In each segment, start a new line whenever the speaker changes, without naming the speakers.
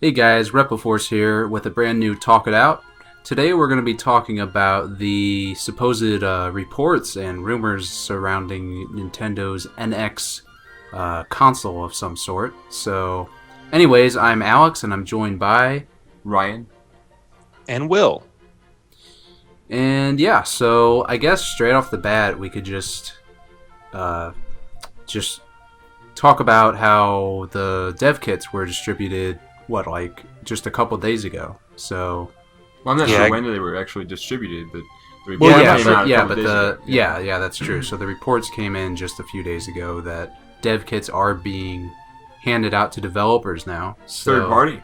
Hey guys, Repliforce here with a brand new Talk It Out. Today we're going to be talking about the supposed reports and rumors surrounding Nintendo's NX console of some sort. So, anyways, I'm Alex and I'm joined by
Ryan.
And Will.
And yeah, so I guess straight off the bat we could just talk about how the dev kits were distributed just a couple days ago. So
Well, I'm not
Yeah,
sure
I-
when they were actually distributed, but the
well,
report
yeah,
came
but
out a
yeah,
couple
but
days
the
ago.
yeah, that's true. So the reports came in just a few days ago that dev kits are being handed out to developers now. So,
Third party.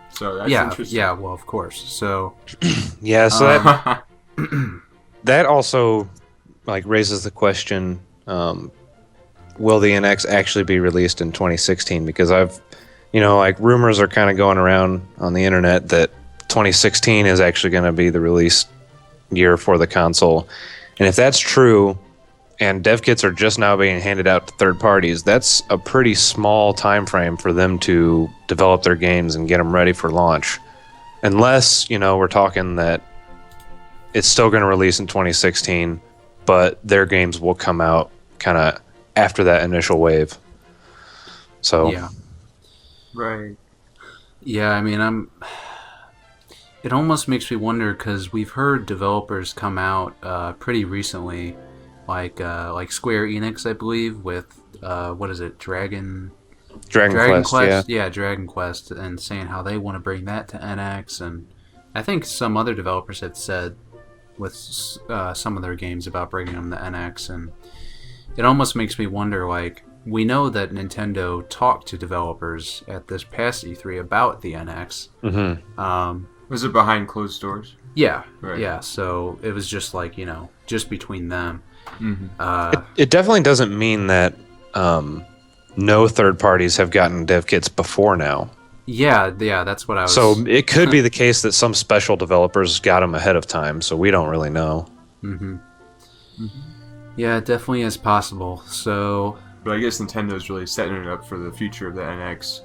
So that's
yeah,
interesting.
yeah. Well, of course. So
Yeah, so
Um,
that also raises the question: will the NX actually be released in 2016? Because rumors are kind of going around on the internet that 2016 is actually going to be the release year for the console, and if that's true, and dev kits are just now being handed out to third parties, that's a pretty small time frame for them to develop their games and get them ready for launch. Unless we're talking that it's still going to release in 2016, but their games will come out kind of after that initial wave. So
yeah,
Right.
yeah. I mean, It almost makes me wonder because we've heard developers come out pretty recently, like Square Enix, I believe, with what is it,
Dragon
Dragon
Quest,
Quest, yeah, Dragon Quest, and saying how they want to bring that to NX, and I think some other developers had said with some of their games about bringing them to NX, and it almost makes me wonder, we know that Nintendo talked to developers at this past E3 about the NX.
Mm-hmm.
Was it behind closed doors?
Yeah,
Right.
yeah. So it was just just between them.
Mm-hmm.
It definitely doesn't mean that no third parties have gotten dev kits before now.
Yeah, that's what I was.
So it could be the case that some special developers got them ahead of time, so we don't really know.
Mm-hmm. Yeah, it definitely is possible. So
But I guess Nintendo's really setting it up for the future of the NX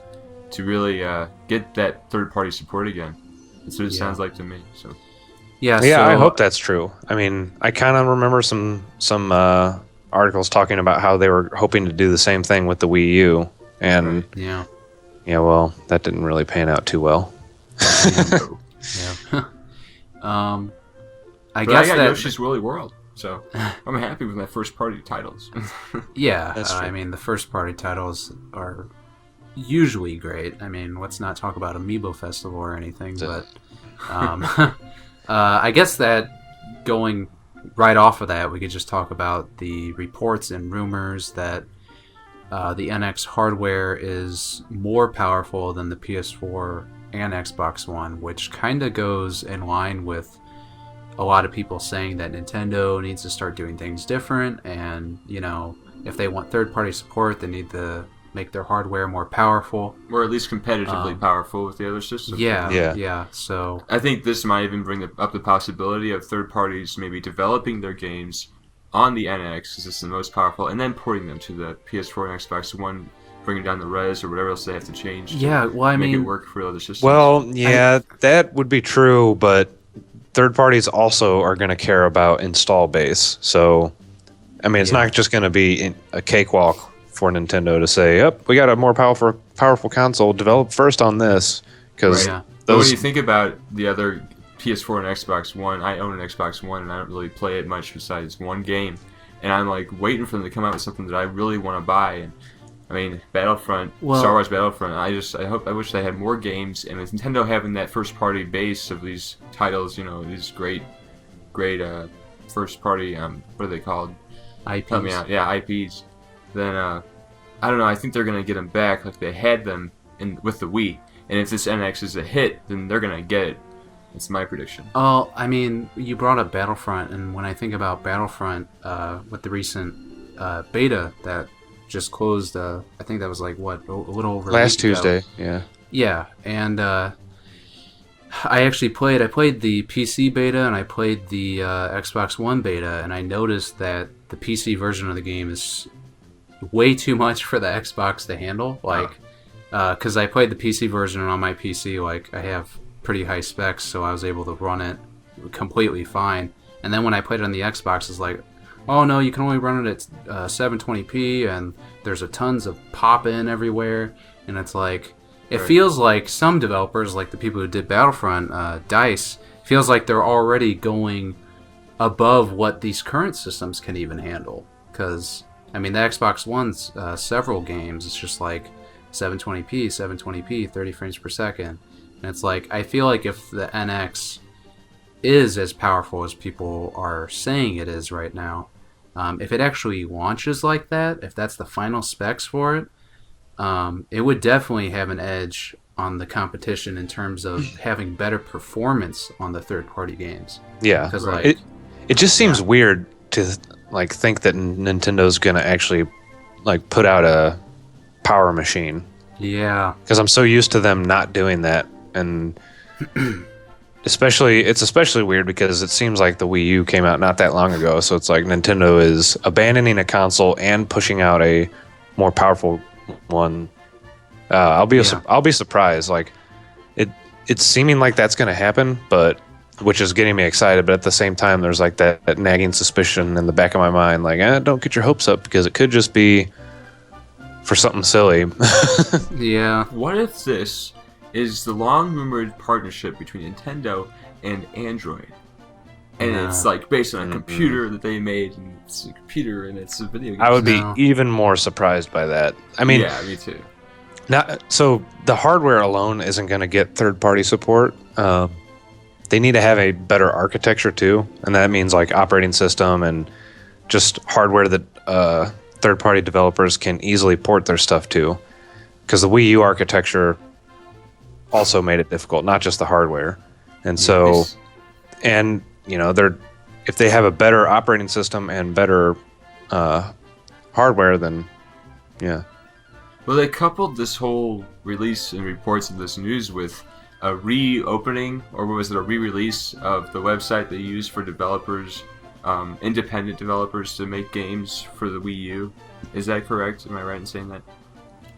to really get that third party support again. That's what it
Yeah.
sounds like to me. So
yeah,
Yeah,
so,
I hope that's true. I mean, I kind of remember some articles talking about how they were hoping to do the same thing with the Wii U, and
Yeah,
well, that didn't really pan out too well.
no.
yeah. I
But
guess
I got
that.
Yoshi's Woolly World, so I'm happy with my first party titles.
Yeah,
That's true.
I mean, the first party titles are usually great. I mean, let's not talk about Amiibo Festival or anything, but I guess that going right off of that, we could just talk about the reports and rumors that the NX hardware is more powerful than the PS4 and Xbox One, which kind of goes in line with a lot of people saying that Nintendo needs to start doing things different, and if they want third-party support, they need to make their hardware more powerful.
Or at least competitively powerful with the other systems.
Yeah. So
I think this might even bring up the possibility of third parties maybe developing their games on the NX, because it's the most powerful, and then porting them to the PS4 and Xbox One, bringing down the res or whatever else they have to change.
yeah, well, I
make
mean,
it work for other systems.
Well, yeah, that would be true, but third parties also are going to care about install base. So, I mean, it's not just going to be a cakewalk for Nintendo to say, "Yep, we got a more powerful console. Develop first on this." Because
Right.
But when
those
you think about the other PS4 and Xbox One, I own an Xbox One and I don't really play it much besides one game, and I'm like waiting for them to come out with something that I really want to buy. And I mean, Battlefront,
Well-
Star Wars Battlefront. I wish they had more games, and with Nintendo having that first party base of these titles, these great first party what are they called?
IPs.
Help me out. Yeah, IPs. Then I don't know. I think they're gonna get them back like they had them with the Wii. And if this NX is a hit, then they're gonna get it. That's my prediction.
Oh, I mean, you brought up Battlefront, and when I think about Battlefront, with the recent beta that just closed, I think that was a little over a
last
week ago.
Tuesday, yeah.
Yeah, and I played the PC beta and I played the Xbox One beta, and I noticed that the PC version of the game is way too much for the Xbox to handle. because I played the PC version, and on my PC, like, I have pretty high specs, so I was able to run it completely fine. And then when I played it on the Xbox, it's like, oh no, you can only run it at 720p, and there's a tons of pop-in everywhere, and it's like, it feels like some developers, like the people who did Battlefront, DICE, feels like they're already going above what these current systems can even handle. Because, I mean, the Xbox One's several games, it's just like 720p, 30 frames per second. And it's like, I feel like if the NX is as powerful as people are saying it is right now, if it actually launches like that, if that's the final specs for it, it would definitely have an edge on the competition in terms of having better performance on the third-party games.
Yeah,
because
like, it just seems weird to like think that Nintendo's gonna actually like put out a power machine.
Yeah,
because I'm so used to them not doing that, and it's especially weird because it seems like the Wii U came out not that long ago, so it's like Nintendo is abandoning a console and pushing out a more powerful one. I'll be surprised. Like it's seeming like that's going to happen, but which is getting me excited. But at the same time, there's like that nagging suspicion in the back of my mind, like, don't get your hopes up because it could just be for something silly.
Yeah.
What if this is the long-rumored partnership between Nintendo and Android? And it's like based on a computer that they made, and it's a computer and it's a video game.
I would be even more surprised by that. I mean,
yeah, me too.
So the hardware alone isn't going to get third-party support. They need to have a better architecture too, and that means like operating system and just hardware that third-party developers can easily port their stuff to. Because the Wii U architecture also made it difficult, not just the hardware. And so, and you know, if they have a better operating system and better hardware, then yeah.
Well, they coupled this whole release and reports of this news with a reopening, or what was it, a re-release of the website they use for developers, independent developers to make games for the Wii U. Is that correct? Am I right in saying that?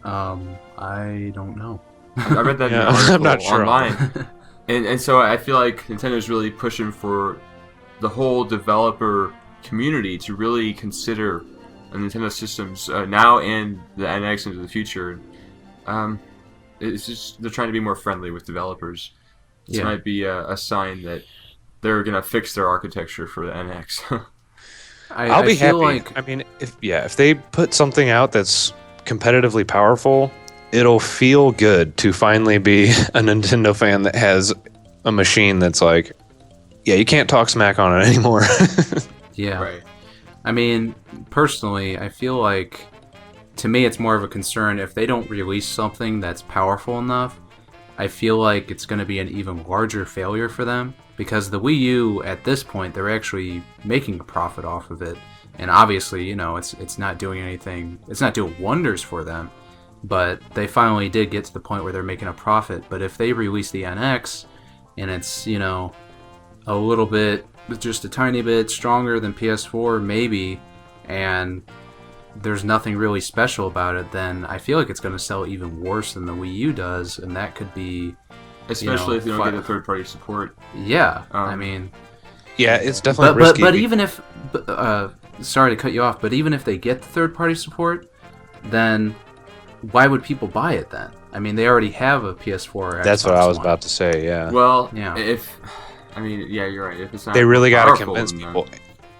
I don't know.
I read that in an article
I'm not sure
online. and so I feel like Nintendo's really pushing for the whole developer community to really consider Nintendo systems now and the NX into the future. It's just they're trying to be more friendly with developers. This might be a sign that they're gonna fix their architecture for the NX.
I'll be happy. I mean, if they put something out that's competitively powerful, it'll feel good to finally be a Nintendo fan that has a machine that's like, yeah, you can't talk smack on it anymore.
Yeah.
Right.
I mean, personally, I feel like, to me, it's more of a concern if they don't release something that's powerful enough. I feel like it's going to be an even larger failure for them, because the Wii U, at this point, they're actually making a profit off of it. And obviously, you know, it's not doing anything, it's not doing wonders for them, but they finally did get to the point where they're making a profit. But if they release the NX, and it's, you know, a little bit, just a tiny bit stronger than PS4, maybe, and there's nothing really special about it, then I feel like it's going to sell even worse than the Wii U does, and that could be...
Especially if you don't get the third-party support.
Yeah, I mean...
Yeah, it's definitely risky.
But even if... sorry to cut you off, but even if they get the third-party support, then why would people buy it then? I mean, they already have a PS4 or Xbox
That's what I was
One.
about to say, yeah.
Well,
Yeah.
I mean, yeah, you're right. If it's not
They really got to
powerful,
convince
then,
people.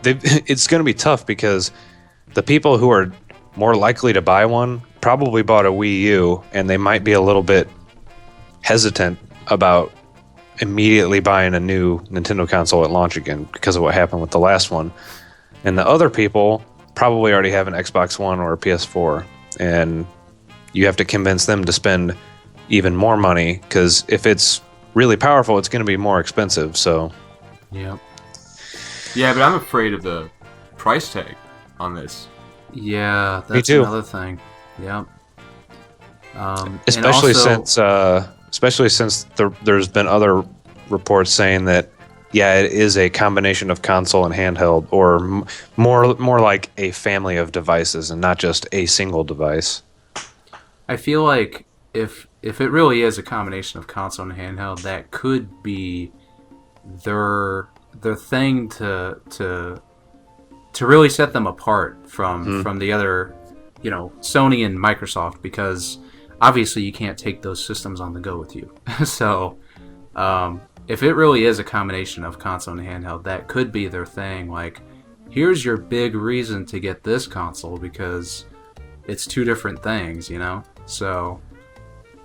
It's going to be tough because the people who are more likely to buy one probably bought a Wii U, and they might be a little bit hesitant about immediately buying a new Nintendo console at launch again because of what happened with the last one. And the other people probably already have an Xbox One or a PS4, and you have to convince them to spend even more money, because if it's really powerful, it's going to be more expensive. So,
Yep.
Yeah, but I'm afraid of the price tag on this.
Yeah, that's
too.
another thing. Yep.
especially
and also,
since there's been other reports saying that it is a combination of console and handheld, or more like a family of devices and not just a single device.
I feel like if it really is a combination of console and handheld, that could be their thing to really set them apart from the other, Sony and Microsoft, because obviously you can't take those systems on the go with you. So if it really is a combination of console and handheld, that could be their thing. Like, here's your big reason to get this console, because it's two different things, So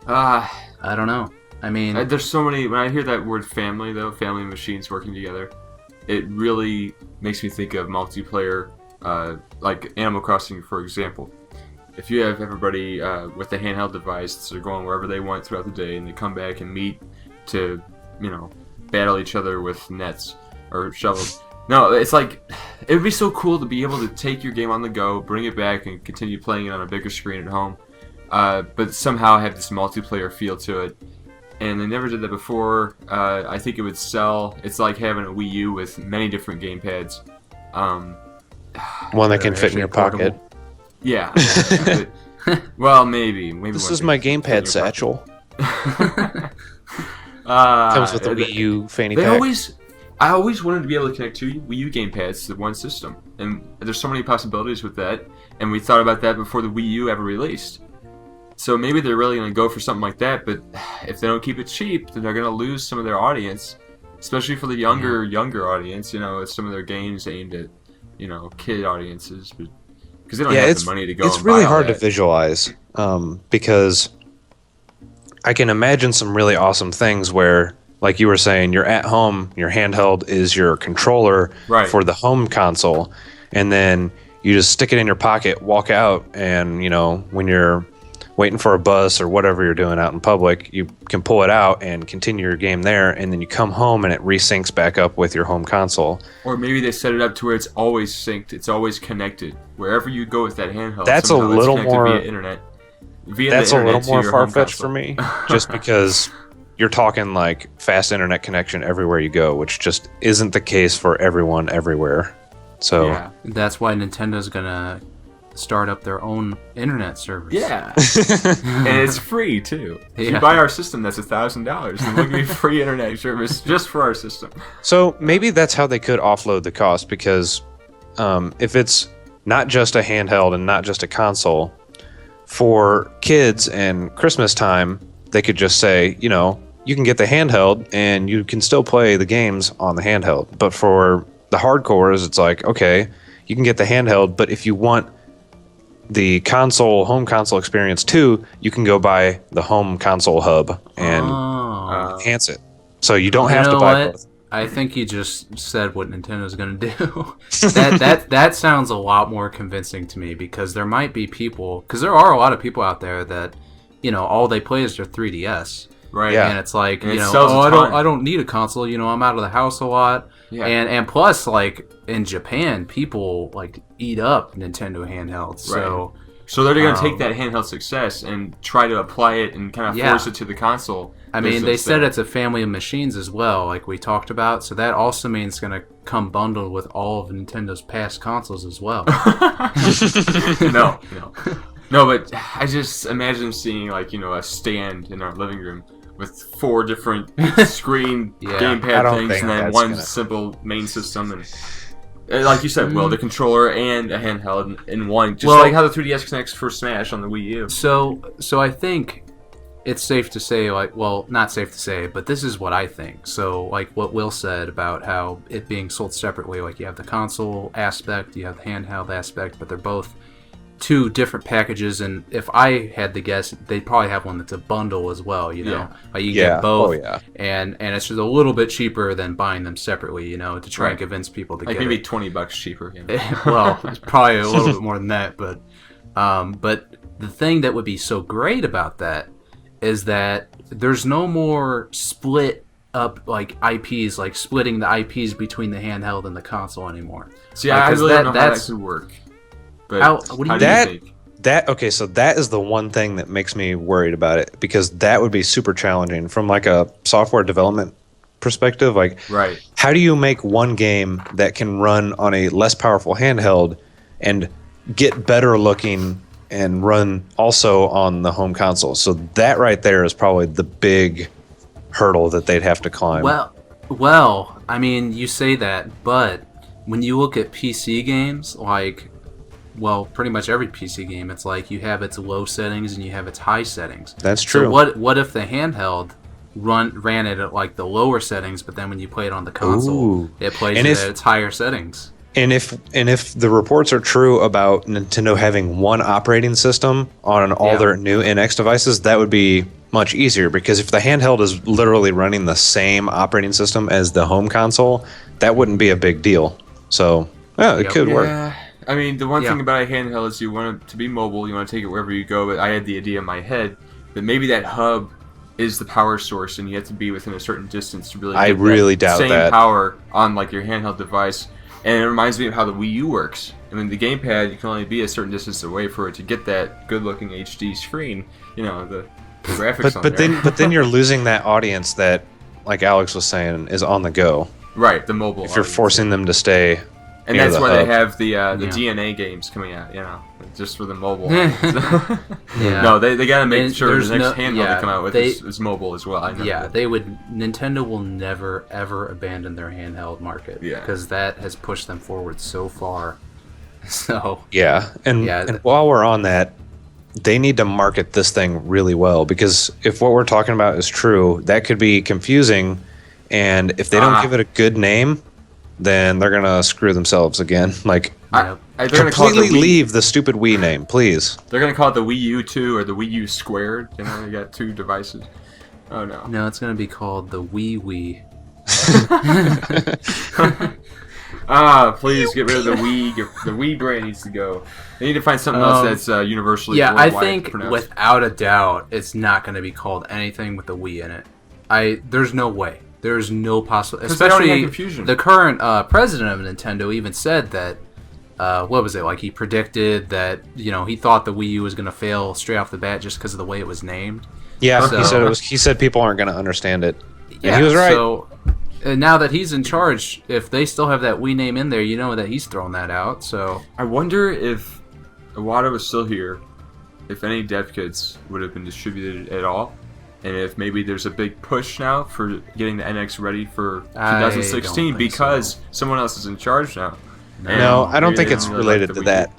I don't know. I mean,
there's so many. When I hear that word family, though, family machines working together, it really makes me think of multiplayer, like Animal Crossing, for example. If you have everybody with a handheld device, they're going wherever they want throughout the day, and they come back and meet to, battle each other with nets or shovels. No, it's like, it would be so cool to be able to take your game on the go, bring it back, and continue playing it on a bigger screen at home, but somehow have this multiplayer feel to it. And they never did that before. I think it would sell. It's like having a Wii U with many different gamepads.
One that can fit in your pocket.
Yeah. Well, maybe.
This is my gamepad satchel. Comes with the Wii U fanny pack.
I always wanted to be able to connect two Wii U gamepads to one system, and there's so many possibilities with that. And we thought about that before the Wii U ever released. So maybe they're really going to go for something like that, but if they don't keep it cheap, then they're going to lose some of their audience, especially for the younger audience. Some of their games aimed at, kid audiences, because they don't have the money to go.
It's really hard to visualize, because I can imagine some really awesome things where, like you were saying, you're at home, your handheld is your controller for the home console, and then you just stick it in your pocket, walk out, and when you're waiting for a bus or whatever you're doing out in public, you can pull it out and continue your game there, and then you come home and it resyncs back up with your home console.
Or maybe they set it up to where it's always synced, it's always connected. Wherever you go with that handheld,
that's a little more
via internet.
That's a little more far-fetched for me, just because you're talking like fast internet connection everywhere you go, which just isn't the case for everyone everywhere. So
yeah, that's why Nintendo's gonna start up their own internet service.
Yeah. And it's free too. If you buy our system, that's $1,000, and we'll give you free internet service just for our system.
So maybe that's how they could offload the cost, because if it's not just a handheld and not just a console, for kids and Christmas time, they could just say, you can get the handheld and you can still play the games on the handheld. But for the hardcores, it's like, okay, you can get the handheld, but if you want the home console experience too, you can go buy the home console hub and enhance it. So you don't have to buy both.
I think you just said what Nintendo's going to do. that sounds a lot more convincing to me, because there might be people, because there are a lot of people out there that, all they play is their 3DS.
Right.
Yeah. And it's like,
and
I don't need a console, I'm out of the house a lot.
Yeah.
And plus, like, in Japan, people like eat up Nintendo handhelds. So
they're going to take that handheld success and try to apply it and kind of force it to the console.
I mean, they said it's a family of machines as well, like we talked about. So that also means it's going to come bundled with all of Nintendo's past consoles as well.
No, but I just imagine seeing a stand in our living room with 4 different screen gamepad things, and then one simple main system, and like you said, the controller and a handheld in one, just like how the 3DS connects for Smash on the Wii U.
So I think it's safe to say, not safe to say, but this is what I think. So, like what Will said about how it being sold separately, like you have the console aspect, you have the handheld aspect, but they're both 2 different packages, and if I had to guess, they'd probably have one that's a bundle as well, Like you get both, and it's just a little bit cheaper than buying them separately, to try and convince people to get
maybe
it.
$20 cheaper.
Well, it's probably a little bit more than that, but the thing that would be so great about that is that there's no more split up like IPs, like splitting the IPs between the handheld and the console anymore.
See, I really don't know how that could work. But
what do you think?
So that is the one thing that makes me worried about it, because that would be super challenging from like a software development perspective. Like, how do you make one game that can run on a less powerful handheld and get better looking and run also on the home console. So that right there is probably the big hurdle that they'd have to climb.
Well, I mean, you say that, but when you look at PC games, like, well, pretty much every PC game, it's like you have its low settings and you have its high settings.
That's true.
So what if the handheld ran it at like the lower settings, but then when you play it on the console, it plays it at its higher settings?
And if the reports are true about Nintendo having one operating system on all their new NX devices, that would be much easier, because if the handheld is literally running the same operating system as the home console, that wouldn't be a big deal. So, yeah, it could work.
I mean, the one thing about a handheld is you want it to be mobile, you want to take it wherever you go, but I had the idea in my head that maybe that hub is the power source and you have to be within a certain distance to really get
doubt
same
that.
Power on like your handheld device. And it reminds me of how the Wii U works. I mean, the gamepad, you can only be a certain distance away for it to get that good-looking HD screen, you know, the graphics on there.
But then you're losing that audience that, like Alex was saying, is on the go.
Right, the mobile
If you're forcing them to stay.
And that's why they have the DNA games coming out, you know, just for the mobile. No, they got to make sure the next handheld they come out with is mobile as well. I know
Nintendo will never, ever abandon their handheld market. Yeah. Because that has pushed them forward so far. So.
Yeah. And while we're on that, they need to market this thing really well, because if what we're talking about is true, that could be confusing. And if they don't give it a good name, then they're gonna screw themselves again. Like, completely leave the stupid Wii name, please.
They're gonna call it the Wii U 2 or the Wii U squared. You know, you got two devices. Oh no.
No, it's gonna be called the WiiWii.
Please get rid of the Wii. The Wii brand needs to go. They need to find something else that's universally.
Yeah, I think without a doubt, it's not gonna be called anything with the Wii in it. There's no way. There's no possible, especially the current president of Nintendo even said that, what was it, like he predicted that, you know, he thought the Wii U was going to fail straight off the bat just because of the way it was named.
Yeah, so, he said people aren't going to understand it.
Yeah,
and he was right.
So now that he's in charge, if they still have that Wii name in there, you know that he's thrown that out. So
I wonder if Iwata was still here, if any dev kits would have been distributed at all. And if maybe there's a big push now for getting the NX ready for 2016 because someone else is in charge now.
No, I don't think it's related to that.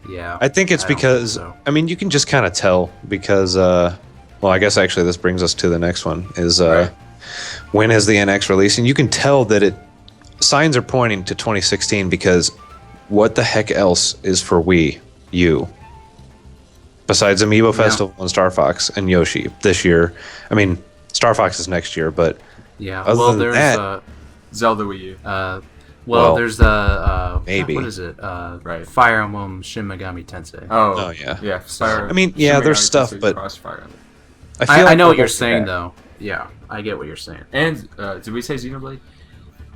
Yeah.
I think it's because, I mean, you can just kind of tell because, well, I guess actually this brings us to the next one, is when is the NX releasing? You can tell that signs are pointing to 2016 because what the heck else is for Wii U? Besides Amiibo Festival and Star Fox and Yoshi this year. I mean, Star Fox is next year, but
well, there's
Zelda Wii U.
There's
maybe
what is it? Fire Emblem Shin Megami Tensei.
Oh yeah. Fire,
I mean, there's stuff, but
I know what you're saying though. Yeah, I get what you're saying.
And did we say Xenoblade?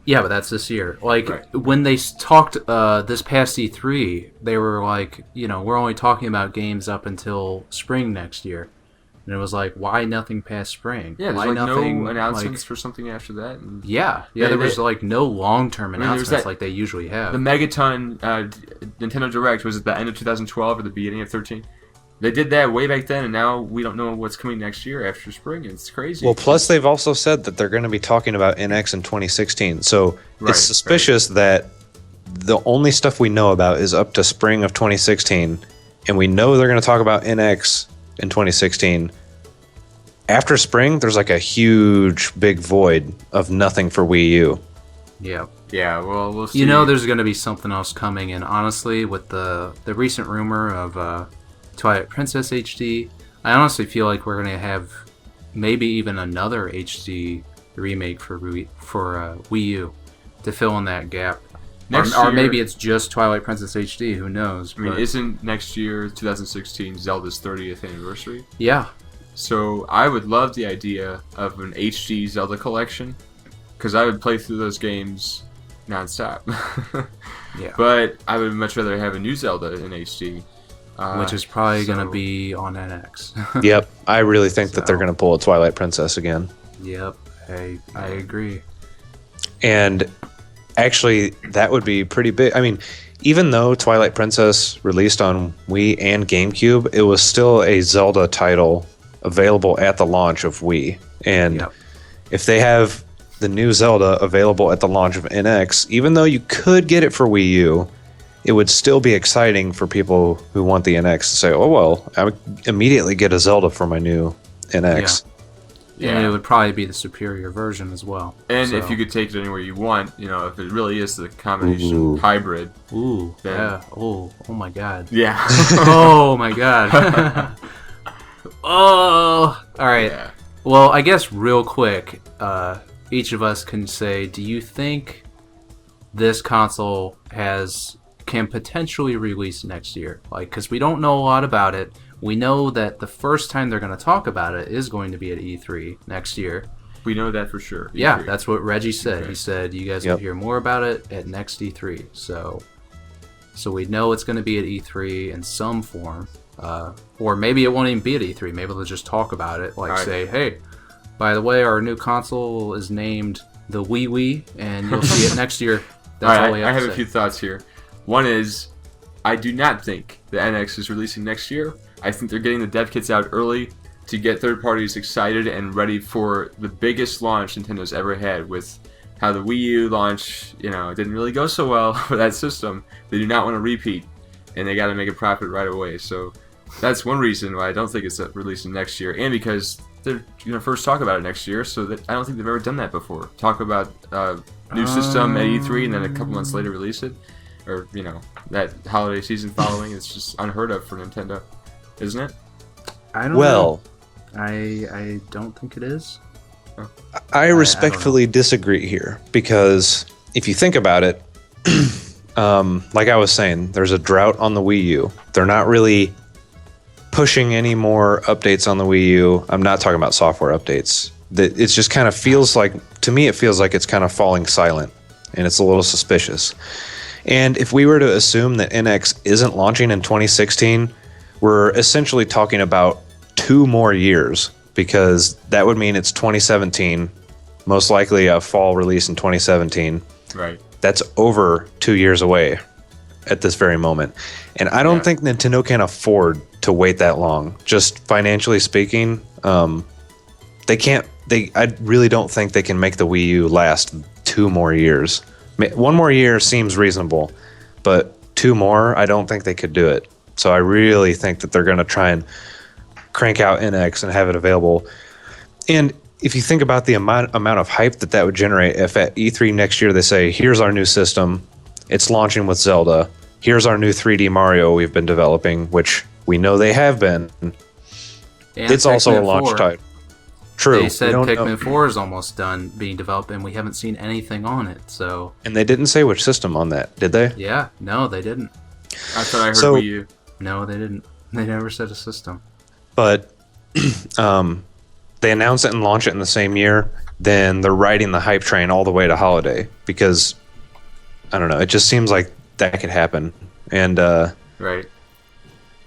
Yeah, but that's this year. Like, when they talked this past E3, they were like, you know, we're only talking about games up until spring next year. And it was like, why nothing past spring?
Yeah,
why
there's
nothing,
no announcements for something after that. And
there was like no long-term announcements like they usually have.
The Megaton Nintendo Direct was at the end of 2012 or the beginning of 13. They did that way back then, and now we don't know what's coming next year after spring. It's crazy.
Well, plus they've also said that they're going to be talking about NX in 2016. So it's suspicious that the only stuff we know about is up to spring of 2016, and we know they're going to talk about NX in 2016. After spring, there's like a huge, big void of nothing for Wii U.
Yeah.
Yeah, well, we'll see.
You know there's going to be something else coming, and honestly, with the recent rumor of Twilight Princess HD, I honestly feel like we're going to have maybe even another HD remake for Wii U to fill in that gap. Or maybe it's just Twilight Princess HD, who knows.
I mean, isn't next year, 2016, Zelda's 30th anniversary?
Yeah.
So I would love the idea of an HD Zelda collection, because I would play through those games nonstop.
Yeah.
But I would much rather have a new Zelda in HD.
Which is probably going to be on NX.
Yep. I really think that they're going to pull a Twilight Princess again.
Yep. I agree.
And actually, that would be pretty big. I mean, even though Twilight Princess released on Wii and GameCube, it was still a Zelda title available at the launch of Wii. And
Yep.
if they have the new Zelda available at the launch of NX, even though you could get it for Wii U, it would still be exciting for people who want the NX to say, oh, well, I would immediately get a Zelda for my new NX.
And it would probably be the superior version as well.
And
So-
if you could take it anywhere you want, if it really is the combination hybrid.
Ooh,
then-
yeah. Oh my God.
Yeah.
Oh my God. Oh, all right.
Yeah.
Well, I guess real quick, each of us can say, do you think this console can potentially release next year? Like, because we don't know a lot about it. We know that the first time they're going to talk about it is going to be at E3 next year.
We know that for sure.
Yeah,
E3.
that's what Reggie said.
Okay.
He said you guys
Yep.
will hear more about it at next E3. So we know it's going to be at E3 in some form. Or maybe it won't even be at E3. Maybe they'll just talk about it. Like
Alright.
say, hey, by the way, our new console is named the WiiWii, and you'll see it next year. That's all we
I
have
have
to
a
say.
few thoughts here. One is, I do not think the NX is releasing next year. I think they're getting the dev kits out early to get third parties excited and ready for the biggest launch Nintendo's ever had. With how the Wii U launch, didn't really go so well for that system. They do not want to repeat, and they got to make a profit right away. So that's one reason why I don't think it's releasing next year, and because they're going to first talk about it next year. So that I don't think they've ever done that before. Talk about new system at E3 and then a couple months later release it, or that holiday season following. It's just unheard of for Nintendo, isn't it?
I don't
Well,
know. I don't think it is.
I respectfully disagree here because if you think about it, like I was saying, there's a drought on the Wii U. They're not really pushing any more updates on the Wii U. I'm not talking about software updates. It just kind of feels like, to me, it feels like it's kind of falling silent, and it's a little suspicious. And if we were to assume that NX isn't launching in 2016, we're essentially talking about 2 more years, because that would mean it's 2017, most likely a fall release in 2017.
Right.
That's over 2 years away at this very moment. And I don't
Yeah.
think Nintendo can afford to wait that long. Just financially speaking, they can't. I really don't think they can make the Wii U last 2 more years. 1 more year seems reasonable, but 2 more, I don't think they could do it. So I really think that they're going to try and crank out NX and have it available. And if you think about the amount of hype that would generate, if at E3 next year they say, here's our new system, it's launching with Zelda, here's our new 3D Mario we've been developing, which we know they have been,
And
it's also a
Pikmin
launch
4.
title. True.
They said
we don't
Pikmin
know.
4 is almost done being developed, and we haven't seen anything on it. So
And they didn't say which system on that, did they?
yeah, no, they didn't.
I thought I heard
So-
Wii U.
No, they didn't. They never said a system.
But they announce it and launch it in the same year, then they're riding the hype train all the way to holiday, because I don't know, it just seems like that could happen. And
Right.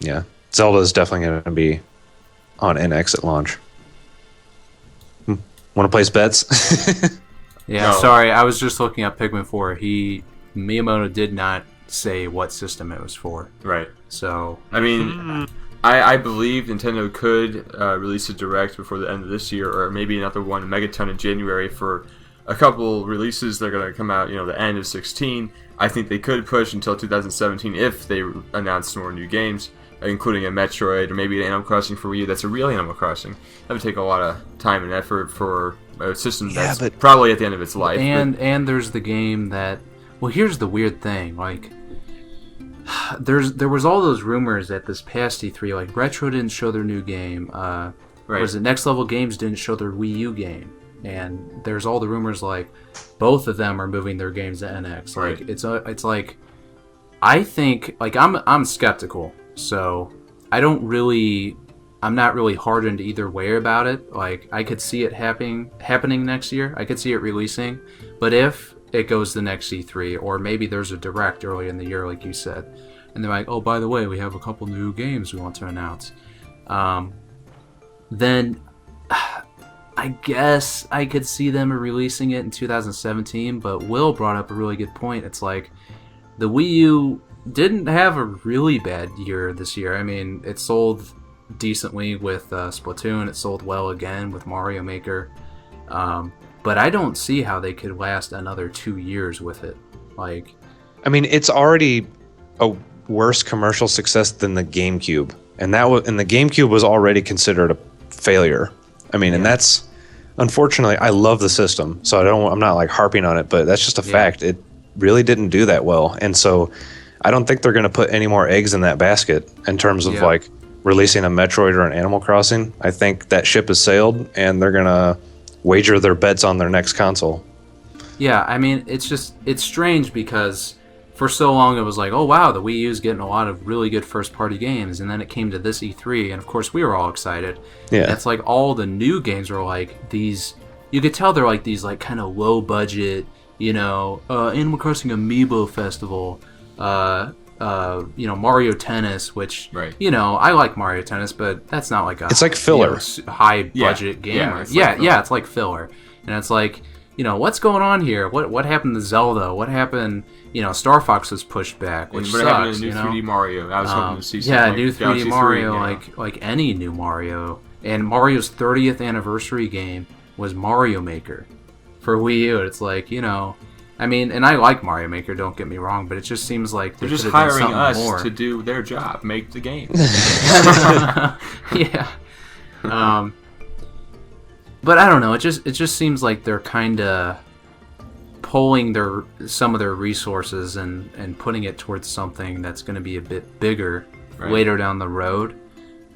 yeah, Zelda is definitely going to be on NX at launch. Want to place bets?
Yeah,
No.
sorry, I was just looking up Pikmin 4. Miyamoto did not say what system it was for.
Right.
So
I mean, I believe Nintendo could release a direct before the end of this year, or maybe another one, Megaton in January, for a couple releases that are going to come out, the end of 16. I think they could push until 2017 if they announce more new games, including a Metroid or maybe an Animal Crossing for Wii U. That's a real Animal Crossing. That would take a lot of time and effort for a system
Yeah,
that's
but-
probably at the end of its life.
and there's the game that, well, here's the weird thing, like there was all those rumors at this past E3, like Retro didn't show their new game,
Right.
was it Next Level Games didn't show their Wii U game, and there's all the rumors like both of them are moving their games to NX. Like
Right.
it's like, I think, like, I'm skeptical, so I'm not really hardened either way about it. Like, I could see it happening next year. I could see it releasing, but if it goes the next E3, or maybe there's a direct early in the year, like you said, and they're like, oh, by the way, we have a couple new games we want to announce, then I guess I could see them releasing it in 2017. But Will brought up a really good point. It's like, the Wii U didn't have a really bad year this year. I mean, it sold decently with Splatoon. It sold well again with Mario Maker. But I don't see how they could last another 2 years with it. Like,
I mean, it's already a worse commercial success than the GameCube, and the GameCube was already considered a failure. I mean, and that's unfortunately, I love the system, so I'm not like harping on it, but that's just a fact. It really didn't do that well, and so I don't think they're going to put any more eggs in that basket in terms of like releasing a Metroid or an Animal Crossing. I think that ship has sailed, and they're going to wager their bets on their next console.
Yeah, I mean, it's strange because for so long it was like, oh wow, the Wii U's getting a lot of really good first-party games, and then it came to this E3, and of course we were all excited. Yeah. And it's like all the new games are like these, you could tell they're like these like kind of low-budget, Animal Crossing Amiibo Festival, Mario Tennis, which, I like Mario Tennis, but that's not like
it's like filler.
High-budget game. It's like filler. And it's like, what's going on here? What happened to Zelda? What happened? Star Fox was pushed back, which sucks. What happened to
new 3D Mario? I was hoping to see something like
new 3D
Galaxy
Mario,
3,
like any new Mario. And Mario's 30th anniversary game was Mario Maker for Wii U. It's like, I mean, and I like Mario Maker, don't get me wrong, but it just seems like
they're just hiring us to do their job, make the game.
Yeah. But I don't know. It just seems like they're kind of pulling some of their resources and putting it towards something that's going to be a bit bigger later down the road.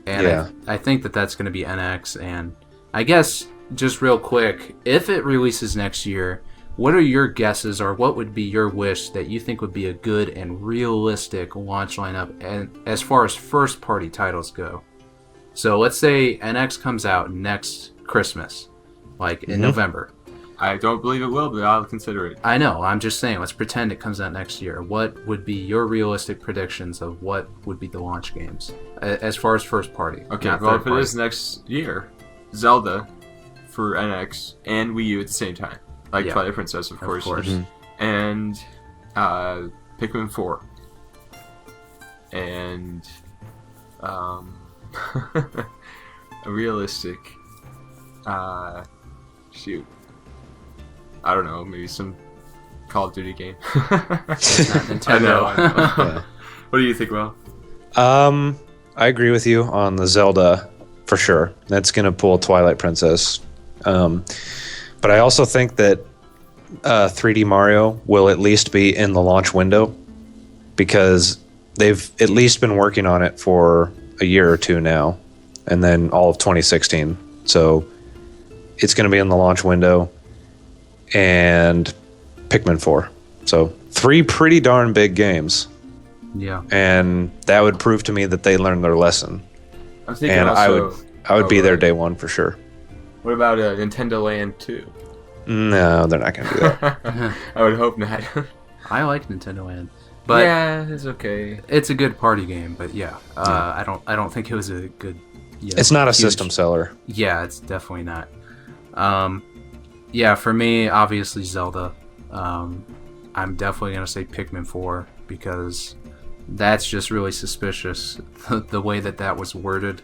And I think that's going to be NX. And I guess just real quick, if it releases next year, what are your guesses, or what would be your wish that you think would be a good and realistic launch lineup, and as far as first-party titles go? So let's say NX comes out next Christmas, like in November.
I don't believe it will, but I'll consider it.
I know. I'm just saying, let's pretend it comes out next year. What would be your realistic predictions of what would be the launch games as far as first-party?
Okay, well, if it is next year, Zelda for NX and Wii U at the same time. Like Twilight Princess, of course. And Pikmin 4. And a realistic shoot. I don't know, maybe some Call of Duty game.
Nintendo.
I know. What do you think, Will?
I agree with you on the Zelda for sure. That's gonna pull Twilight Princess. But I also think that 3D Mario will at least be in the launch window, because they've at least been working on it for a year or two now, and then all of 2016. So it's going to be in the launch window, and Pikmin 4. So 3 pretty darn big games.
Yeah.
And that would prove to me that they learned their lesson.
I'm thinking
and
also,
I would be there day one for sure.
What about Nintendo Land 2?
No, they're not going to do that.
I would hope not.
I like Nintendo Land, but
yeah, it's okay.
It's a good party game, but I don't think it was a good.
It's not a system seller.
Yeah, it's definitely not. For me, obviously Zelda. I'm definitely gonna say Pikmin 4 because that's just really suspicious. The way that was worded.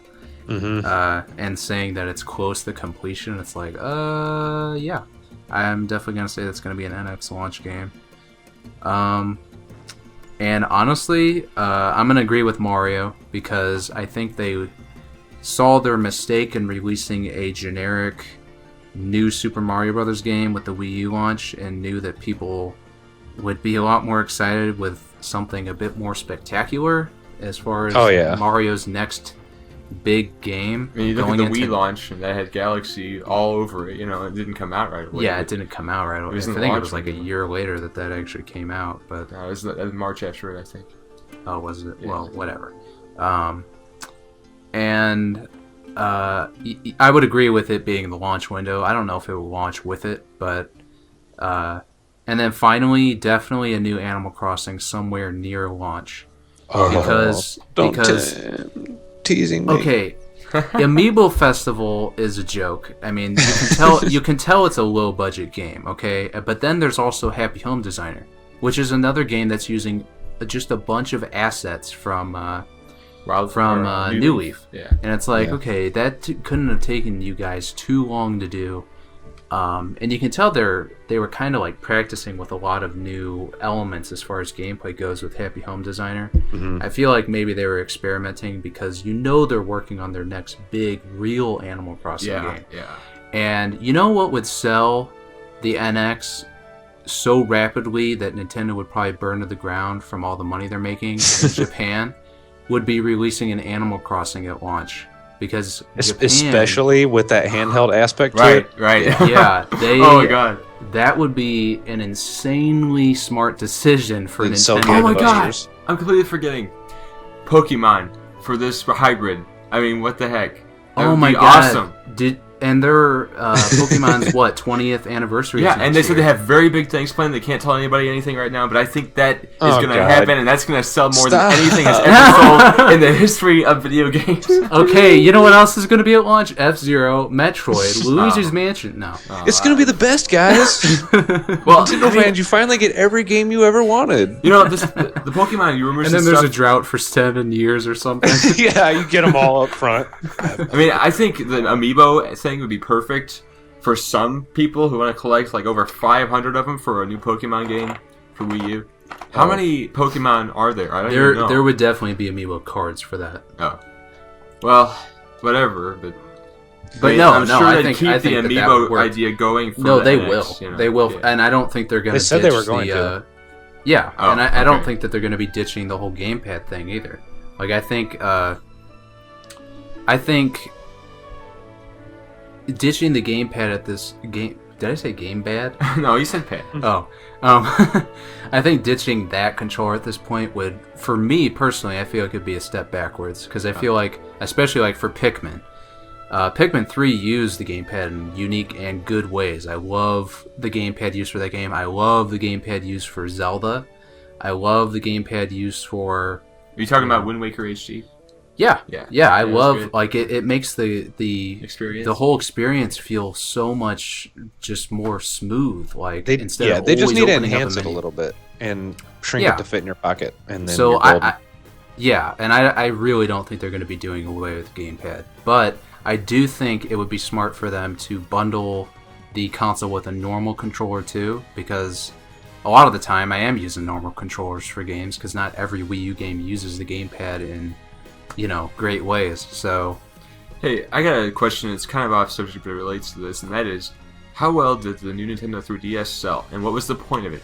And saying that it's close to completion, it's like, I'm definitely gonna say that's gonna be an NX launch game. And honestly, I'm gonna agree with Mario because I think they saw their mistake in releasing a generic new Super Mario Brothers game with the Wii U launch, and knew that people would be a lot more excited with something a bit more spectacular as far as Mario's next big game.
I mean, you look at the Wii launch, and that had Galaxy all over it. It didn't come out right away.
Yeah, it didn't come out right away. I think it was like a year later that actually came out. But
no, it was March after it, I think.
Oh, was it?
Yeah.
Well, whatever. I would agree with it being the launch window. I don't know if it will launch with it, but and then finally, definitely a new Animal Crossing somewhere near launch. Because
teasing me.
Okay, Amiibo Festival is a joke. I mean, you can tell it's a low budget game. Okay, but then there's also Happy Home Designer, which is another game that's using just a bunch of assets from New Leaf.
Yeah.
And it's like, okay, that couldn't have taken you guys too long to do. And you can tell they were kind of like practicing with a lot of new elements as far as gameplay goes with Happy Home Designer.
Mm-hmm.
I feel like maybe they were experimenting because they're working on their next big real Animal Crossing game.
Yeah.
And you know what would sell the NX so rapidly that Nintendo would probably burn to the ground from all the money they're making in Japan? Would be releasing an Animal Crossing at launch. Because Japan,
especially with that handheld aspect to
Right,
it.
right.
yeah,
Oh my god.
that would be an insanely smart decision for
It'd sell
Nintendo.
Oh my god.
gangbusters.
I'm completely forgetting. Pokemon for this hybrid. I mean, what the heck? That
Oh
would
my
be
god!
awesome.
And their Pokemon's what 20th anniversary?
Yeah,
is
and they
next
said they
year.
have very big things planned. They can't tell anybody anything right now, but I think that is
Oh,
going to
God.
happen, and that's going to sell more
Stop.
than anything has ever sold in the history of video games.
Okay, you know what else is going to be at launch? F-Zero, Metroid, Luigi's Mansion. No.
It's going to be the best, guys.
Well,
Nintendo
I mean,
fans, you finally get every game you ever wanted.
you know, the Pokemon rumors
And then there's
stuff,
a drought for 7 years or something.
Yeah, you get them all up front.
I mean, I think the Amiibo thing would be perfect for some people who want to collect like over 500 of them for a new Pokemon game for Wii U. How many Pokemon are there? I don't even know.
There would definitely be Amiibo cards for that.
Oh. Well, whatever, but
But
I mean,
no,
I'm
no,
sure
I
they'd
think
keep
that
the
would
Amiibo
work.
idea going for
No,
the
they
NX,
will.
you know?
They will,
Yeah.
and I don't think they're going to.
They said they were going to.
Yeah,
Oh,
and I don't
okay.
think that they're going to be ditching the whole gamepad thing either. Like I think ditching the gamepad at this game. Did I say game bad?
No, you said pet.
Oh, I think ditching that controller at this point would, for me personally, I feel like it'd be a step backwards because I feel like, especially like for Pikmin, Pikmin 3 used the gamepad in unique and good ways. I love the gamepad used for that game. I love the gamepad used for Zelda. I love the gamepad used for.
Are you talking about Wind Waker HD?
Yeah,
Yeah.
I
Yeah, that's
love
great.
like it makes the
Experience?
the whole experience feel so much just more smooth. Like
They,
instead of
they just
always
need to
opening up
enhance it a
menu.
little bit and shrink
Yeah.
it to fit in your pocket, and then
So
you're golden.
I really don't think they're going to be doing away with the gamepad, but I do think it would be smart for them to bundle the console with a normal controller too, because a lot of the time I am using normal controllers for games because not every Wii U game uses the gamepad in great ways. So
Hey, I got a question. It's kind of off subject, but it relates to this, and that is, how well did the new Nintendo 3DS sell, and what was the point of it?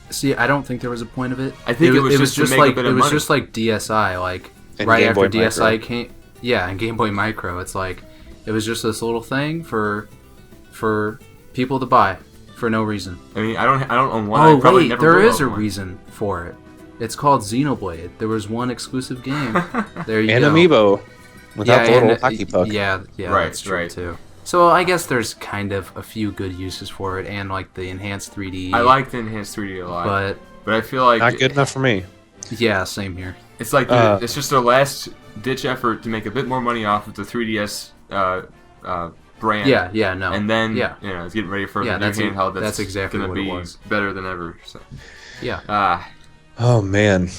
see, I don't think there was a point of it.
I think it was just to make a
like
bit of
it was
money.
just like DSi, like
And
right
Game
after
Boy
DSi
Micro.
came. Yeah, and Game Boy Micro. It's like it was just this little thing for people to buy for no reason.
I mean, I don't own one.
Oh
I probably
wait,
never
there
will
is a
own one.
reason for it. It's called Xenoblade. There was one exclusive game. There you
and
go.
Amiibo without the little
and-
hockey puck.
Yeah,
Right,
that's true
right.
too. So I guess there's kind of a few good uses for it, and like the enhanced 3D.
I like the enhanced 3D a lot, but I feel like
Not good enough for me.
yeah, same here.
it's like
Uh,
it's just their last ditch effort to make a bit more money off of the 3DS brand.
Yeah, no.
And then
yeah,
it's getting ready for
Yeah,
the new
that's
handheld.
that's exactly
gonna
what it
be
was.
better than ever. So.
yeah.
Oh man.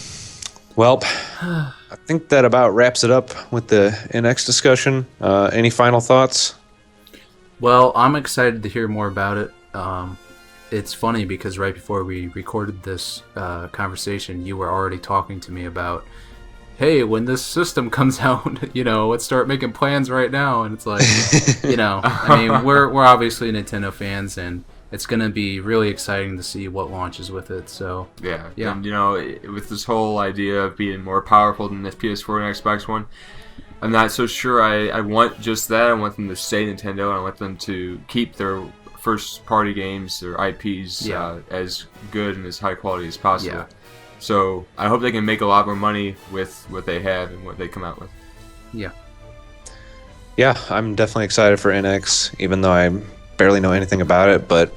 Well, I think that about wraps it up with the NX discussion. Any final thoughts?
Well, I'm excited to hear more about it. It's funny because right before we recorded this conversation, you were already talking to me about, hey, when this system comes out, let's start making plans right now. And it's like, I mean, we're obviously Nintendo fans, and it's going to be really exciting to see what launches with it. So
Yeah.
Yeah.
And with this whole idea of being more powerful than the PS4 and Xbox One, I'm not so sure I want just that. I want them to stay Nintendo, and I want them to keep their first-party games, their IPs,
Yeah.
as good and as high quality as possible.
Yeah.
So I hope they can make a lot more money with what they have and what they come out with.
Yeah, I'm definitely excited for NX, even though I barely know anything about it. But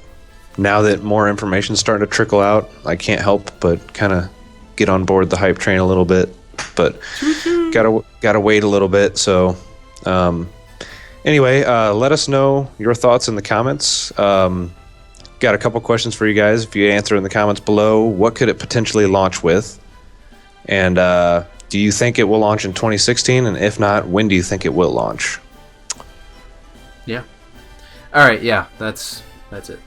now that more information is starting to trickle out, I can't help but kind of get on board the hype train a little bit. But gotta wait a little bit. So anyway, let us know your thoughts in the comments. got a couple questions for you guys. If you answer in the comments below, what could it potentially launch with? And do you think it will launch in 2016? And if not, when do you think it will launch?
Yeah. All right. Yeah. That's it.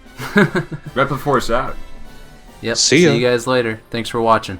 Repliforce out.
Yep.
See ya.
See you guys later. Thanks for watching.